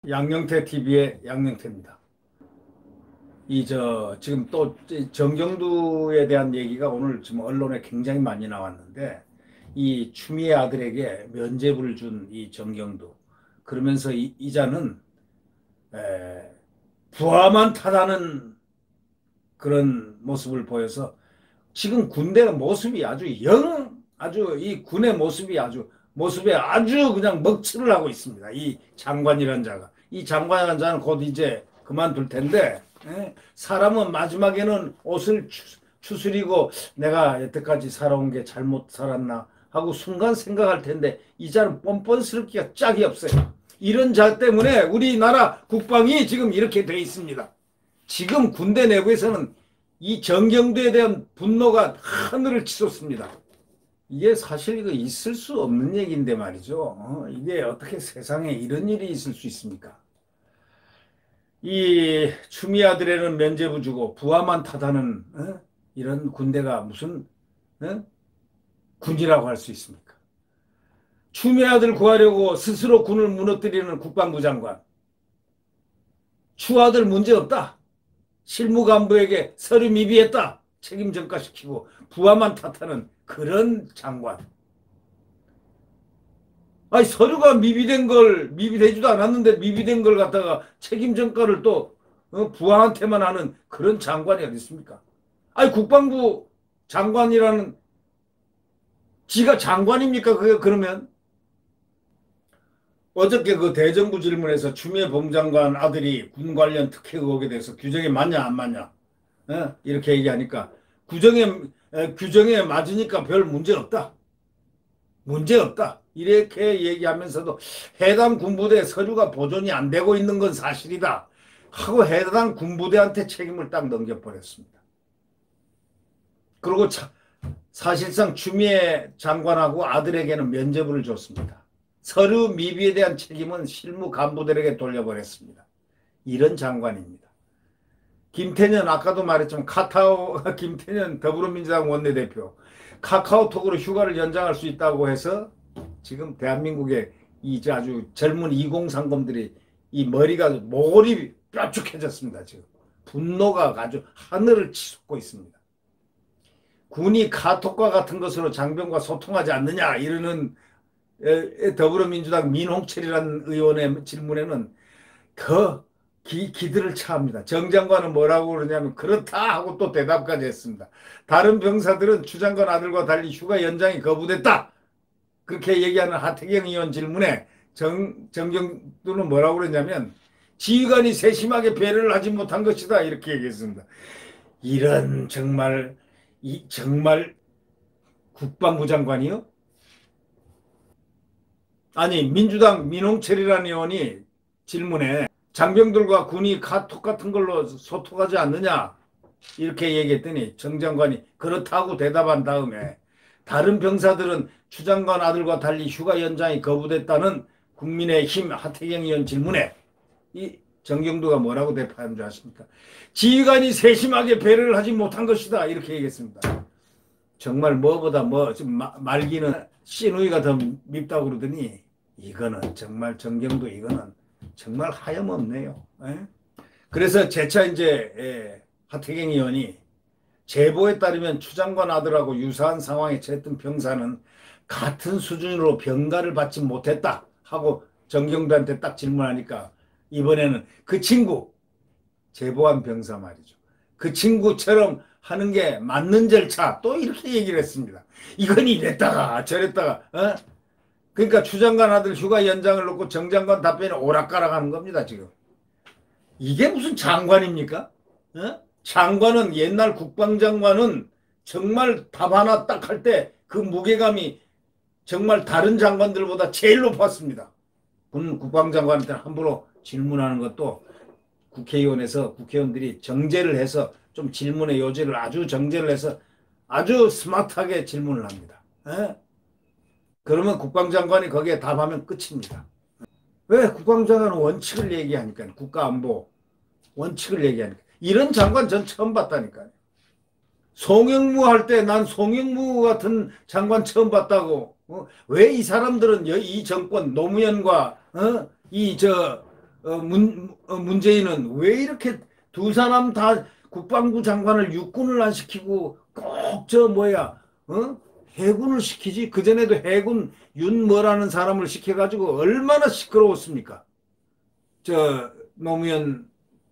양영태 TV의 양영태입니다. 지금 또 정경두에 대한 얘기가 오늘 지금 언론에 굉장히 많이 나왔는데, 이 추미애 아들에게 면죄부를 준 이 정경두, 그러면서 이자는 부하만 타다는 그런 모습을 보여서 지금 군대 모습이 아주 이 군의 모습이 모습에 아주 그냥 먹칠을 하고 있습니다. 이 장관이란 자가. 이 장관이란 자는 곧 이제 그만둘 텐데, 사람은 마지막에는 옷을 추스리고 내가 여태까지 살아온 게 잘못 살았나 하고 순간 생각할 텐데, 이 자는 뻔뻔스럽기가 짝이 없어요. 이런 자 때문에 우리나라 국방이 지금 이렇게 돼 있습니다. 지금 군대 내부에서는 이 정경두에 대한 분노가 하늘을 치솟습니다. 이게 사실 이거 있을 수 없는 얘기인데 말이죠. 이게 어떻게 세상에 이런 일이 있을 수 있습니까? 이 추미 아들에는 면죄부 주고 부하만 타다는 이런 군대가 무슨 군이라고 할 수 있습니까? 추미 아들 구하려고 스스로 군을 무너뜨리는 국방부 장관. 추 아들 문제없다. 실무 간부에게 서류 미비했다. 책임 전가시키고 부하만 탓하는 그런 장관. 아니, 서류가 미비되지도 않았는데 미비된 걸 갖다가 책임 전가를 또 부하한테만 하는 그런 장관이 어디 있습니까? 아니, 국방부 장관이라는, 지가 장관입니까? 그게 그러면 어저께 그 대정부 질문에서 추미애 법무장관 아들이 군 관련 특혜 의혹에 대해서 규정에 맞냐 안 맞냐 이렇게 얘기하니까 규정에 맞으니까 별 문제 없다. 문제 없다. 이렇게 얘기하면서도 해당 군부대 서류가 보존이 안 되고 있는 건 사실이다 하고 해당 군부대한테 책임을 딱 넘겨버렸습니다. 그리고 사실상 추미애 장관하고 아들에게는 면죄부를 줬습니다. 서류 미비에 대한 책임은 실무 간부들에게 돌려버렸습니다. 이런 장관입니다. 김태년, 아까도 말했지만 김태년 더불어민주당 원내대표, 카카오톡으로 휴가를 연장할 수 있다고 해서 지금 대한민국의 아주 젊은 2030들이 이 머리가 모골이 뾰족해졌습니다. 지금 분노가 아주 하늘을 치솟고 있습니다. 군이 카톡과 같은 것으로 장병과 소통하지 않느냐 이러는 더불어민주당 민홍철이라는 의원의 질문에는 기들을 차합니다. 정 장관은 뭐라고 그러냐면 그렇다 하고 또 대답까지 했습니다. 다른 병사들은 추 장관 아들과 달리 휴가 연장이 거부됐다. 그렇게 얘기하는 하태경 의원 질문에 정경두는 뭐라고 그러냐면 지휘관이 세심하게 배려를 하지 못한 것이다. 이렇게 얘기했습니다. 이런 정말 국방부 장관이요? 아니, 민주당 민홍철이라는 의원이 질문에 장병들과 군이 카톡 같은 걸로 소통하지 않느냐 이렇게 얘기했더니 정 장관이 그렇다고 대답한 다음에 다른 병사들은 추 장관 아들과 달리 휴가 연장이 거부됐다는 국민의힘 하태경 의원 질문에 이 정경두가 뭐라고 대답한 줄 아십니까? 지휘관이 세심하게 배려를 하지 못한 것이다 이렇게 얘기했습니다. 정말 뭐보다 지금 말기는 시누이가 더 밉다고 그러더니 이거는 정말 정경두 이거는 정말 하염없네요. 그래서 재차 이제 하태경 의원이 제보에 따르면 추 장관 아들하고 유사한 상황에 처했던 병사는 같은 수준으로 병가를 받지 못했다 하고 정경두한테 딱 질문하니까 이번에는 그 친구, 제보한 병사 말이죠. 그 친구처럼 하는 게 맞는 절차 또 이렇게 얘기를 했습니다. 이건 이랬다가 저랬다가 그러니까 추 장관 아들 휴가 연장을 놓고 정 장관 답변에 오락가락 하는 겁니다. 지금 이게 무슨 장관입니까? 장관은, 옛날 국방장관은 정말 답 하나 딱 할 때 그 무게감이 정말 다른 장관들보다 제일 높았습니다. 국방장관한테 함부로 질문하는 것도 국회의원에서 국회의원들이 정제를 해서 좀 질문의 요지를 아주 정제를 해서 아주 스마트하게 질문을 합니다. 그러면 국방장관이 거기에 답하면 끝입니다. 왜 국방장관은 원칙을 얘기하니까, 국가안보 원칙을 얘기하니까. 이런 장관 전 처음 봤다니까요. 송영무 할 때 난 송영무 같은 장관 처음 봤다고. 왜 이 사람들은 이 정권 노무현과 문재인은 왜 이렇게 두 사람 다 국방부 장관을 육군을 안 시키고 꼭 저 뭐야, 해군을 시키지? 그전에도 해군 윤뭐라는 사람을 시켜가지고 얼마나 시끄러웠습니까? 저 노무현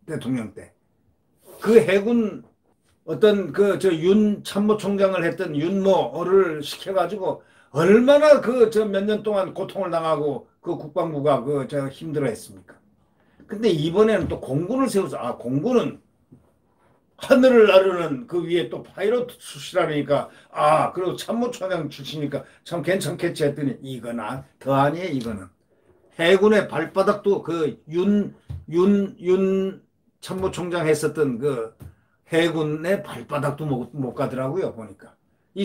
대통령 때. 그 해군 어떤 그 저 윤 참모총장을 했던 윤모를 시켜가지고 얼마나 그 저 몇 년 동안 고통을 당하고 그 국방부가 그 저 힘들어 했습니까? 근데 이번에는 또 공군을 세워서 아 공군은 하늘을 나르는 그 위에 또 파이로트 출신이라니까 아 그리고 참모총장 출신이니까 참 괜찮겠지 했더니 이거나 더 아니에요 이거는 해군의 발바닥도 그 윤 참모총장 했었던 그 해군의 발바닥도 못 가더라고요 보니까 이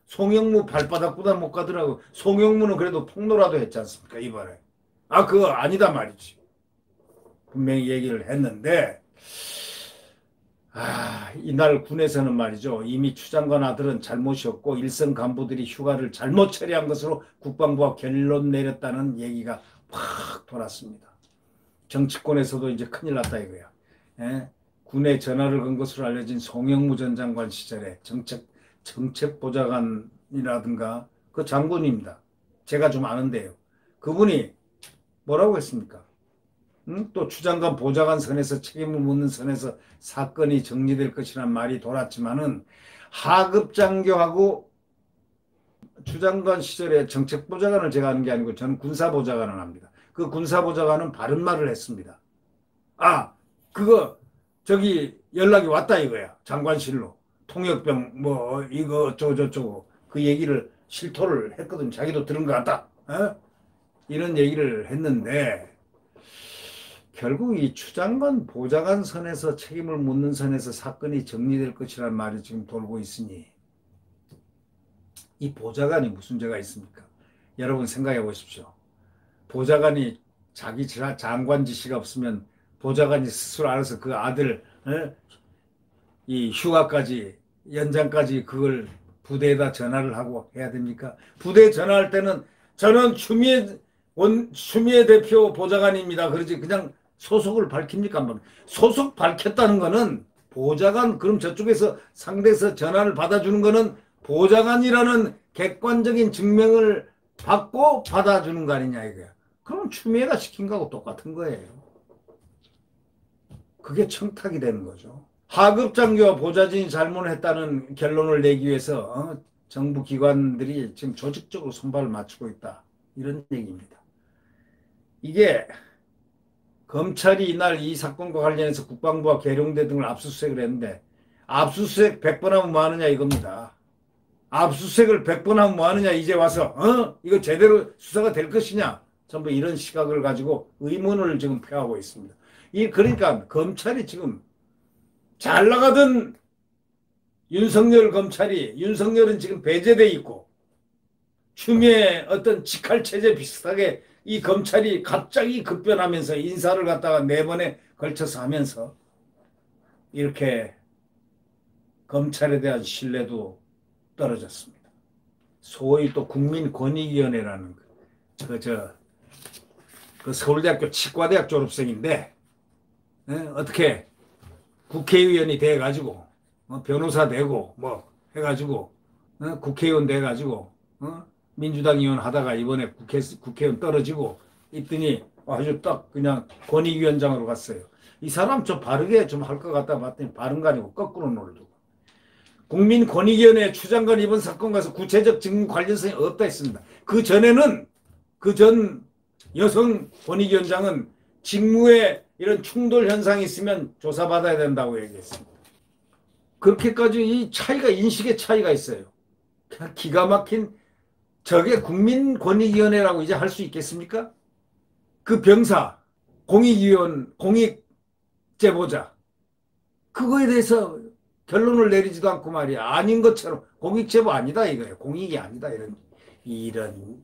송영무 발바닥보다 못 가더라고 송영무는 그래도 폭로라도 했지 않습니까 이번에 아 그거 아니다 말이지 분명히 얘기를 했는데 아, 이날 군에서는 말이죠. 이미 추 장관 아들은 잘못이었고 일선 간부들이 휴가를 잘못 처리한 것으로 국방부가 결론 내렸다는 얘기가 확 돌았습니다. 정치권에서도 이제 큰일 났다 이거야. 예? 군에 전화를 건 것으로 알려진 송영무 전 장관 시절에 정책보좌관이라든가 그 장군입니다. 제가 좀 아는데요. 그분이 뭐라고 했습니까? 응? 또 추장관 보좌관 선에서 책임을 묻는 선에서 사건이 정리될 것이라는 말이 돌았지만은 하급 장교하고 추장관 시절에 정책보좌관을 제가 하는 게 아니고 저는 군사보좌관을 합니다. 그 군사보좌관은 바른 말을 했습니다. 아, 그거 저기 연락이 왔다 이거야. 장관실로. 통역병 뭐 이거 저저저고 그 얘기를 실토를 했거든. 자기도 들은 것 같다. 어? 이런 얘기를 했는데 결국 이 추장관 보좌관 선에서 책임을 묻는 선에서 사건이 정리될 것이라는 말이 지금 돌고 있으니 이 보좌관이 무슨 죄가 있습니까? 여러분 생각해 보십시오. 보좌관이 자기 장관 지시가 없으면 보좌관이 스스로 알아서 그 아들 이 휴가까지 연장까지 그걸 부대에다 전화를 하고 해야 됩니까? 부대에 전화할 때는 저는 추미애 대표 보좌관입니다. 그러지 그냥 소속을 밝힙니까? 소속 밝혔다는 거는 보좌관 그럼 저쪽에서 상대에서 전화를 받아주는 거는 보좌관이라는 객관적인 증명을 받고 받아주는 거 아니냐 이거야. 그럼 추미애가 시킨 거하고 똑같은 거예요. 그게 청탁이 되는 거죠. 하급 장교와 보좌진이 잘못했다는 결론을 내기 위해서 정부 기관들이 지금 조직적으로 손발을 맞추고 있다. 이런 얘기입니다. 이게 검찰이 이날 이 사건과 관련해서 국방부와 계룡대 등을 압수수색을 했는데 압수수색 100번 하면 뭐하느냐 이겁니다. 압수수색을 100번 하면 뭐하느냐 이제 와서 이거 제대로 수사가 될 것이냐 전부 이런 시각을 가지고 의문을 지금 표하고 있습니다. 그러니까 검찰이 지금 잘 나가던 윤석열은 지금 배제돼 있고 추미애 어떤 직할체제 비슷하게 이 검찰이 갑자기 급변하면서 인사를 갖다가 4번에 걸쳐서 하면서 이렇게 검찰에 대한 신뢰도 떨어졌습니다. 소위 또 국민권익위원회라는 그 서울대학교 치과대학 졸업생인데 어떻게 국회의원이 돼가지고 변호사 되고 뭐 해가지고 국회의원 돼가지고 민주당 의원 하다가 이번에 국회의원 떨어지고 있더니 아주 딱 그냥 권익위원장으로 갔어요. 이 사람 좀 바르게 좀 할 것 같다 봤더니 바른 거 아니고 거꾸로 놀고 국민권익위원회 추장관 이번 사건 가서 구체적 증거 관련성이 없다 했습니다. 그 전에는 그 전 여성 권익위원장은 직무에 이런 충돌 현상이 있으면 조사받아야 된다고 얘기했습니다. 그렇게까지 이 차이가 인식의 차이가 있어요. 기가 막힌 저게 국민권익위원회라고 이제 할 수 있겠습니까? 그 병사, 공익제보자 그거에 대해서 결론을 내리지도 않고 말이야. 아닌 것처럼 공익제보 아니다 이거예요. 공익이 아니다 이런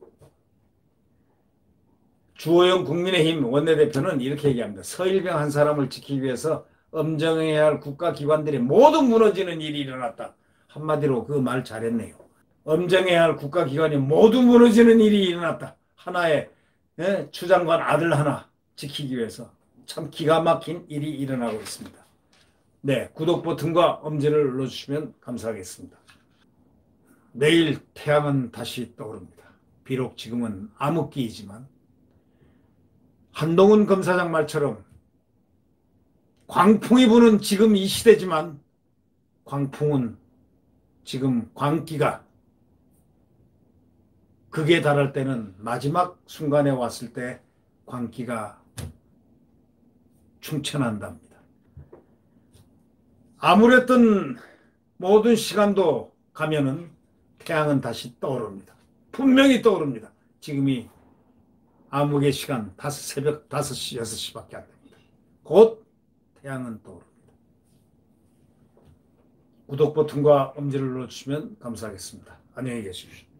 주호영 국민의힘 원내대표는 이렇게 얘기합니다. 서일병 한 사람을 지키기 위해서 엄정해야 할 국가기관들이 모두 무너지는 일이 일어났다. 한마디로 그 말 잘했네요. 엄정해야 할 국가기관이 모두 무너지는 일이 일어났다. 하나의 추장관 아들 하나 지키기 위해서 참 기가 막힌 일이 일어나고 있습니다. 네, 구독 버튼과 엄지를 눌러주시면 감사하겠습니다. 내일 태양은 다시 떠오릅니다. 비록 지금은 암흑기이지만 한동훈 검사장 말처럼 광풍이 부는 지금 이 시대지만 광풍은 지금 광기가 극에 달할 때는 마지막 순간에 왔을 때 광기가 충천한답니다. 아무랬던 모든 시간도 가면은 태양은 다시 떠오릅니다. 분명히 떠오릅니다. 지금이 암흑의 시간 새벽 5시, 6시밖에 안 됩니다. 곧 태양은 떠오릅니다. 구독 버튼과 엄지를 눌러주시면 감사하겠습니다. 안녕히 계십시오.